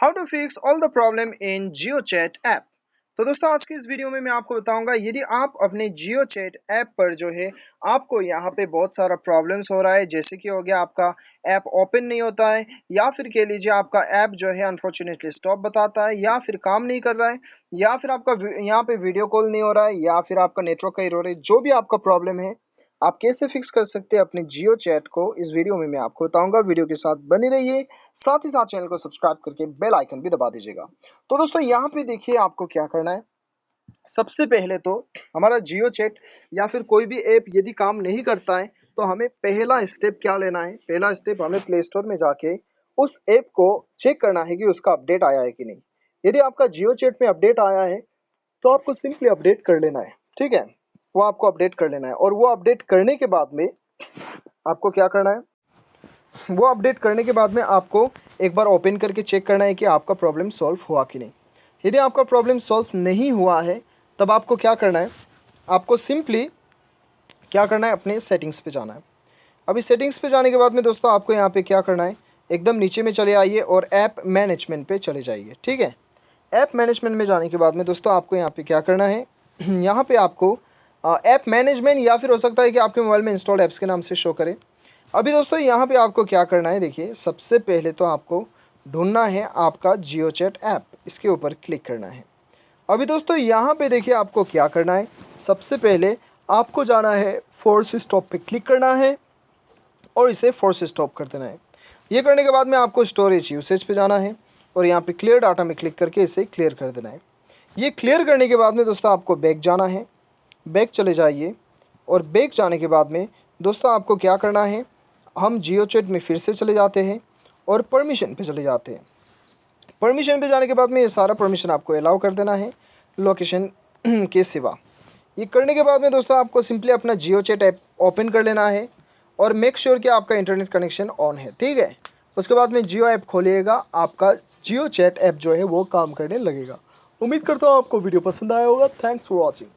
How to fix all the problem in Jio chat app. तो दोस्तों आज की इस वीडियो में मैं आपको बताऊंगा यदि आप अपने जियो चैट ऐप पर जो है आपको यहाँ पे बहुत सारा प्रॉब्लम्स हो रहा है, जैसे कि हो गया आपका ऐप ओपन नहीं होता है, या फिर कह लीजिए आपका ऐप जो है अनफॉर्चुनेटली स्टॉप बताता है, या फिर काम नहीं कर रहा है, या फिर आपका यहाँ पे वीडियो कॉल नहीं हो रहा है, या फिर आपका नेटवर्क का एरर है। जो भी आपका प्रॉब्लम है आप कैसे फिक्स कर सकते हैं अपने जियो चैट को, इस वीडियो में मैं आपको बताऊंगा। वीडियो के साथ बने रहिए, साथ ही साथ चैनल को सब्सक्राइब करके बेल आइकन भी दबा दीजिएगा। तो दोस्तों यहाँ पे देखिए आपको क्या करना है। सबसे पहले तो हमारा जियो चैट या फिर कोई भी ऐप यदि काम नहीं करता है तो हमें पहला स्टेप क्या लेना है। पहला स्टेप हमें प्ले स्टोर में जाके उस ऐप को चेक करना है कि उसका अपडेट आया है कि नहीं। यदि आपका जियो चैट में अपडेट आया है तो आपको सिंपली अपडेट कर लेना है, ठीक है। वो आपको अपडेट कर लेना है और वो अपडेट करने के बाद में आपको क्या करना है, वो अपडेट करने के बाद में आपको एक बार ओपन करके चेक करना है कि आपका प्रॉब्लम सॉल्व हुआ कि नहीं। यदि आपका प्रॉब्लम सॉल्व नहीं हुआ है तब आपको क्या करना है, आपको सिंपली क्या करना है, अपने सेटिंग्स पे जाना है। अभी सेटिंग्स पे जाने के बाद में दोस्तों आपको यहाँ पे क्या करना है, एकदम नीचे में चले आइए और ऐप मैनेजमेंट पे चले जाइए, ठीक है। ऐप मैनेजमेंट में जाने के बाद में दोस्तों आपको यहाँ पे क्या करना है, यहाँ पे आपको ऐप मैनेजमेंट या फिर हो सकता है कि आपके मोबाइल में इंस्टॉल्ड ऐप्स के नाम से शो करे। अभी दोस्तों यहाँ पे आपको क्या करना है, देखिए सबसे पहले तो आपको ढूंढना है आपका जियो चैट ऐप, इसके ऊपर क्लिक करना है। अभी दोस्तों यहाँ पे देखिए आपको क्या करना है, सबसे पहले आपको जाना है फोर्स स्टॉप पे क्लिक करना है और इसे फोर्स स्टॉप कर देना है। ये करने के बाद में आपको स्टोरेज यूसेज पे जाना है और यहाँ पे क्लियर डाटा में क्लिक करके इसे क्लियर कर देना है। ये क्लियर करने के बाद में दोस्तों आपको बैक जाना है, बैक चले जाइए और बैक जाने के बाद में दोस्तों आपको क्या करना है, हम जियो चैट में फिर से चले जाते हैं और परमिशन पे चले जाते हैं। परमिशन पे जाने के बाद में ये सारा परमिशन आपको अलाउ कर देना है लोकेशन के सिवा। ये करने के बाद में दोस्तों आपको सिंपली अपना जियो चैट ऐप ओपन कर लेना है और मेक श्योर कि आपका इंटरनेट कनेक्शन ऑन है, ठीक है। उसके बाद में जियो ऐप खोलिएगा, आपका जियो चैट ऐप जो है वो काम करने लगेगा। उम्मीद करता हूँ आपको वीडियो पसंद आया होगा। Thanks for watching.